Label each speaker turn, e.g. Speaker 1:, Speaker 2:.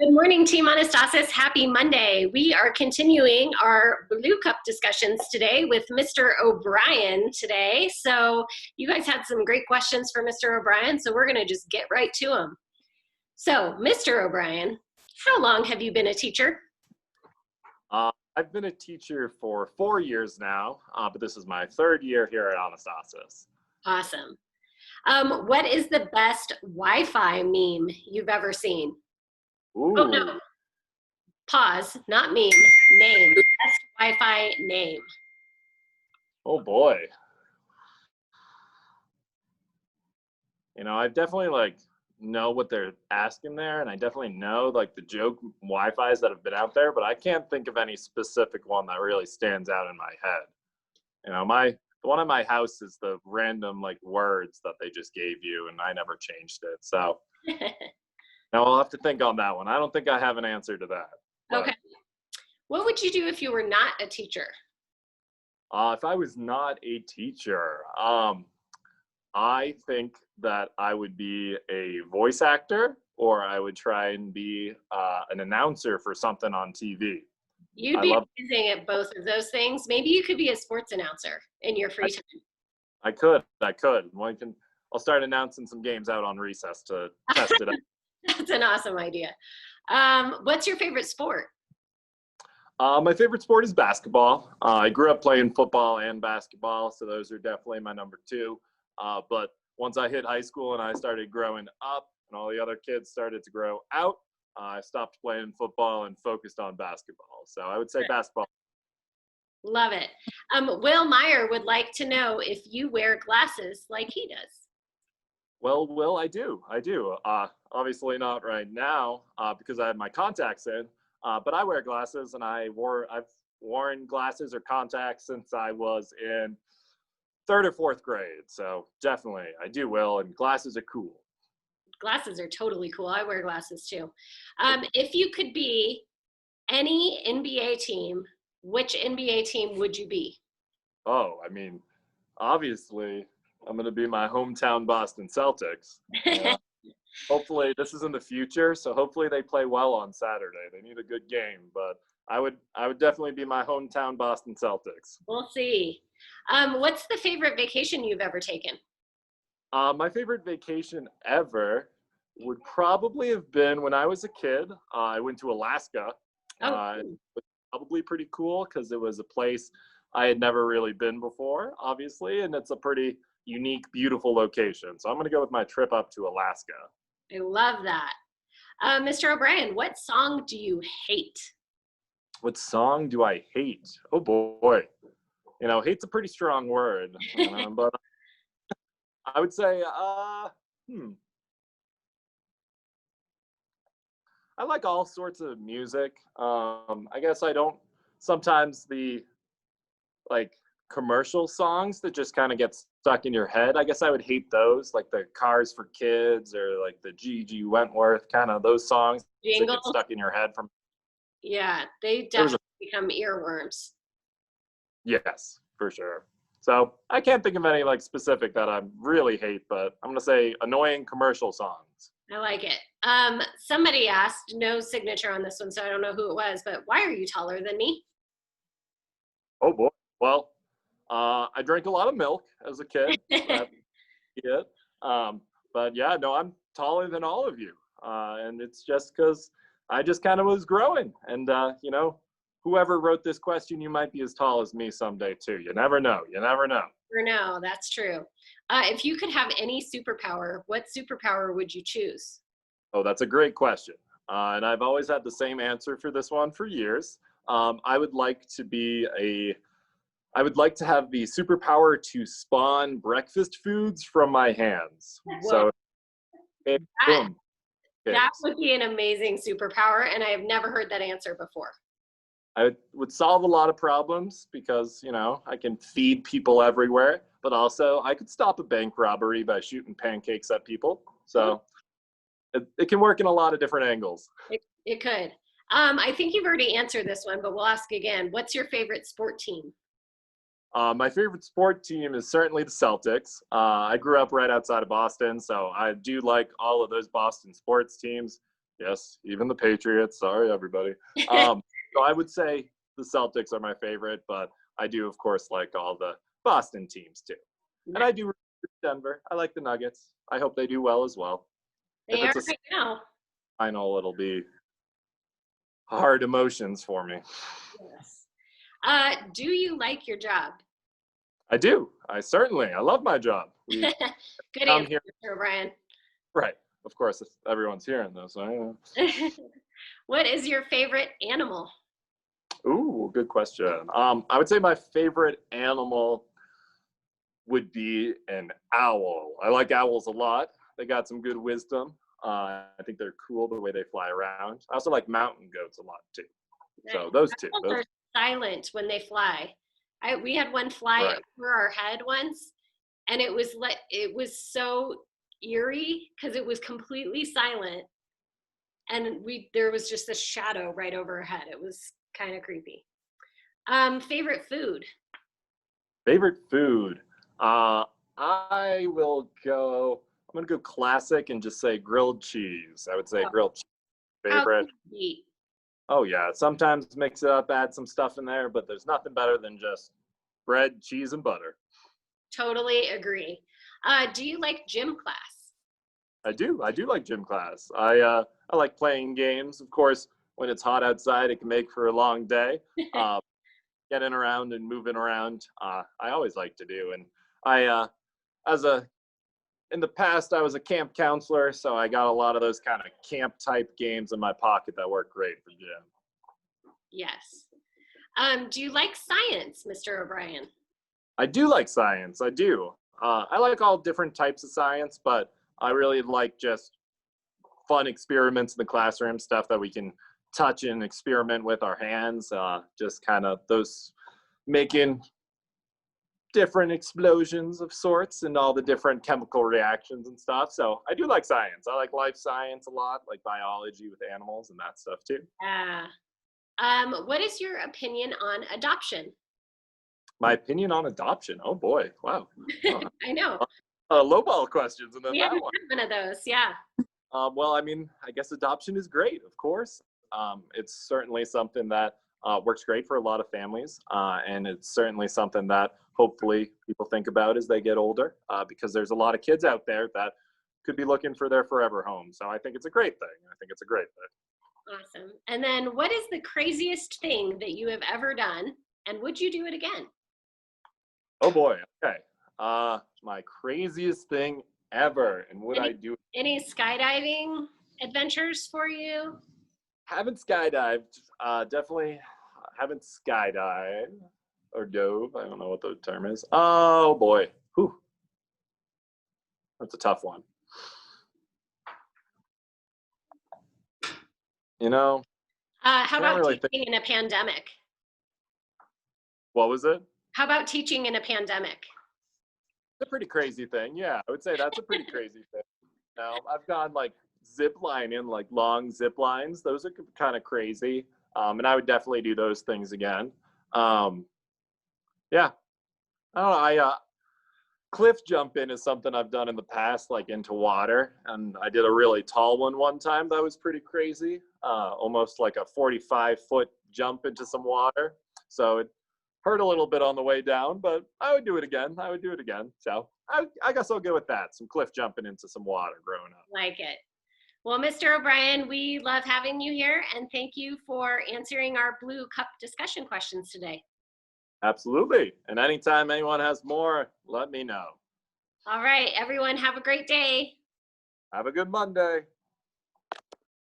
Speaker 1: Good morning, Team Anastasis. Happy Monday. We are continuing our Blue Cup discussions today with Mr. O'Brien today. So you guys had some great questions for Mr. O'Brien, so we're going to just get right to them. So, Mr. O'Brien, how long have you been a teacher?
Speaker 2: I've been a teacher for 4 years now, but this is my third year here at Anastasis.
Speaker 1: Awesome. What is the best Wi-Fi meme you've ever seen?
Speaker 2: Ooh.
Speaker 1: Oh, no. Pause, not meme, name. Best Wi-Fi name.
Speaker 2: Oh boy. I definitely know what they're asking there, and I definitely know the joke Wi-Fi's that have been out there, but I can't think of any specific one that really stands out in my head. The one at my house is the random words that they just gave you, and I never changed it. So now I'll have to think on that one. I don't think I have an answer to that. But,
Speaker 1: okay. What would you do if you were not a teacher?
Speaker 2: If I was not a teacher, I think that I would be a voice actor, or I would try and be an announcer for something on TV.
Speaker 1: You'd be amazing at both of those things. Maybe you could be a sports announcer in your free time.
Speaker 2: I could. I'll start announcing some games out on recess to test it out.
Speaker 1: That's an awesome idea. What's your favorite sport?
Speaker 2: My favorite sport is basketball. I grew up playing football and basketball, so those are definitely my number two. But once I hit high school and I started growing up and all the other kids started to grow out, I stopped playing football and focused on basketball. So I would say basketball.
Speaker 1: Love it. Will Meyer would like to know if you wear glasses like he does.
Speaker 2: Well, Will, I do. Obviously not right now because I have my contacts in, but I wear glasses, and I've worn glasses or contacts since I was in 3rd or 4th grade. So definitely I do, Will, and glasses are cool.
Speaker 1: Glasses are totally cool. I wear glasses too. If you could be any NBA team, which NBA team would you be?
Speaker 2: Oh, obviously I'm going to be my hometown Boston Celtics. Hopefully this is in the future, so hopefully they play well on Saturday. They need a good game, but I would definitely be my hometown Boston Celtics.
Speaker 1: We'll see. What's the favorite vacation you've ever taken?
Speaker 2: My favorite vacation ever would probably have been when I was a kid. I went to Alaska. It was probably pretty cool because it was a place I had never really been before, obviously, and it's a pretty unique, beautiful location. So I'm going to go with my trip up to Alaska.
Speaker 1: I love that. Mr. O'Brien, what song do you hate?
Speaker 2: What song do I hate? Oh boy. Hate's a pretty strong word, but I would say, I like all sorts of music. I guess I don't, sometimes the commercial songs that just kind of get stuck in your head, I guess I would hate those, like the Cars for Kids or the G.G. Wentworth, kind of those songs that get stuck in your head from.
Speaker 1: Yeah, they definitely become earworms.
Speaker 2: Yes, for sure. So I can't think of any specific that I really hate, but I'm gonna say annoying commercial songs.
Speaker 1: I like it. Somebody asked, no signature on this one, so I don't know who it was, but why are you taller than me?
Speaker 2: Oh boy. Well, I drank a lot of milk as a kid. But yeah, no, I'm taller than all of you. And it's just because I just kind of was growing. And, whoever wrote this question, you might be as tall as me someday too. You never know. You never know.
Speaker 1: No, that's true. If you could have any superpower, what superpower would you choose?
Speaker 2: Oh, that's a great question. And I've always had the same answer for this one for years. I would like to have the superpower to spawn breakfast foods from my hands.
Speaker 1: Whoa.
Speaker 2: So, boom.
Speaker 1: That would be an amazing superpower, and I have never heard that answer before.
Speaker 2: I would solve a lot of problems because, I can feed people everywhere, but also I could stop a bank robbery by shooting pancakes at people. So it can work in a lot of different angles.
Speaker 1: It could. I think you've already answered this one, but we'll ask again. What's your favorite sport team?
Speaker 2: My favorite sport team is certainly the Celtics. I grew up right outside of Boston, so I do like all of those Boston sports teams. Yes, even the Patriots. Sorry, everybody. So I would say the Celtics are my favorite, but I do, of course, like all the Boston teams too. And I do root for Denver. I like the Nuggets. I hope they do well as well. If
Speaker 1: They are
Speaker 2: it's a
Speaker 1: right now.
Speaker 2: final, it'll be hard emotions for me.
Speaker 1: Yes. Do you like your job?
Speaker 2: I do. I love my job. We
Speaker 1: Good
Speaker 2: come
Speaker 1: answer,
Speaker 2: here,
Speaker 1: Mr. O'Brien.
Speaker 2: right? Of course, everyone's hearing this.
Speaker 1: What is your favorite animal?
Speaker 2: Ooh, good question. I would say my favorite animal would be an owl. I like owls a lot. They got some good wisdom. I think they're cool the way they fly around. I also like mountain goats a lot too. So those two.
Speaker 1: Owls are silent when they fly. We had one fly
Speaker 2: Right.
Speaker 1: over our head once, and it was so eerie because it was completely silent, and there was just a shadow right over our head. It was kind of creepy. Favorite food?
Speaker 2: Favorite food. I will go. I'm gonna go classic and just say grilled cheese. I would say
Speaker 1: Oh,
Speaker 2: grilled cheese.
Speaker 1: how
Speaker 2: Favorite.
Speaker 1: can you eat?
Speaker 2: Oh yeah. Sometimes mix it up, add some stuff in there, but there's nothing better than just bread, cheese, and butter.
Speaker 1: Totally agree. Do you like gym class?
Speaker 2: I do. I do like gym class. I like playing games. Of course, when it's hot outside, it can make for a long day. Uh, Getting around and moving around, I always like to do. And as a in the past, I was a camp counselor, so I got a lot of those kind of camp type games in my pocket that work great for gym.
Speaker 1: Yes. Do you like science, Mr. O'Brien?
Speaker 2: I do like science. I do. I like all different types of science, but I really like just fun experiments in the classroom, stuff that we can touch and experiment with our hands. Just kind of those making different explosions of sorts and all the different chemical reactions and stuff. So I do like science. I like life science a lot, like biology with animals and that stuff too.
Speaker 1: Yeah. What is your opinion on adoption?
Speaker 2: My opinion on adoption. Oh boy, wow.
Speaker 1: I know.
Speaker 2: Lowball questions and then
Speaker 1: We
Speaker 2: that
Speaker 1: haven't
Speaker 2: one.
Speaker 1: had one of those. Yeah.
Speaker 2: Well, I mean, I guess adoption is great, of course. It's certainly something that works great for a lot of families, and it's certainly something that hopefully people think about as they get older, because there's a lot of kids out there that could be looking for their forever home. So I think it's a great thing. I think it's a great thing.
Speaker 1: Awesome. And then what is the craziest thing that you have ever done? And would you do it again?
Speaker 2: Oh boy. Okay. My craziest thing ever, and would I do it?
Speaker 1: Any skydiving adventures for you?
Speaker 2: Haven't skydived. Definitely haven't skydived or dove. I don't know what the term is. Oh boy. Whew. That's a tough one. You know,
Speaker 1: How
Speaker 2: can't
Speaker 1: about
Speaker 2: really
Speaker 1: teaching in a pandemic?
Speaker 2: what was it?
Speaker 1: How about teaching in a pandemic?
Speaker 2: It's a pretty crazy thing. Yeah, I would say that's a pretty crazy thing. Now, I've gone like zip line in like long zip lines. Those are kind of crazy. And I would definitely do those things again. Um, yeah, I don't know. Cliff jumping is something I've done in the past, like into water. And I did a really tall one time that was pretty crazy, almost like a 45-foot jump into some water. So it hurt a little bit on the way down, but I would do it again. I would do it again. So I guess I'll go with that. Some cliff jumping into some water growing up.
Speaker 1: Like it. Well, Mr. O'Brien, we love having you here, and thank you for answering our Blue Cup discussion questions today.
Speaker 2: Absolutely. And anytime anyone has more, let me know.
Speaker 1: All right, everyone, have a great day.
Speaker 2: Have a good Monday.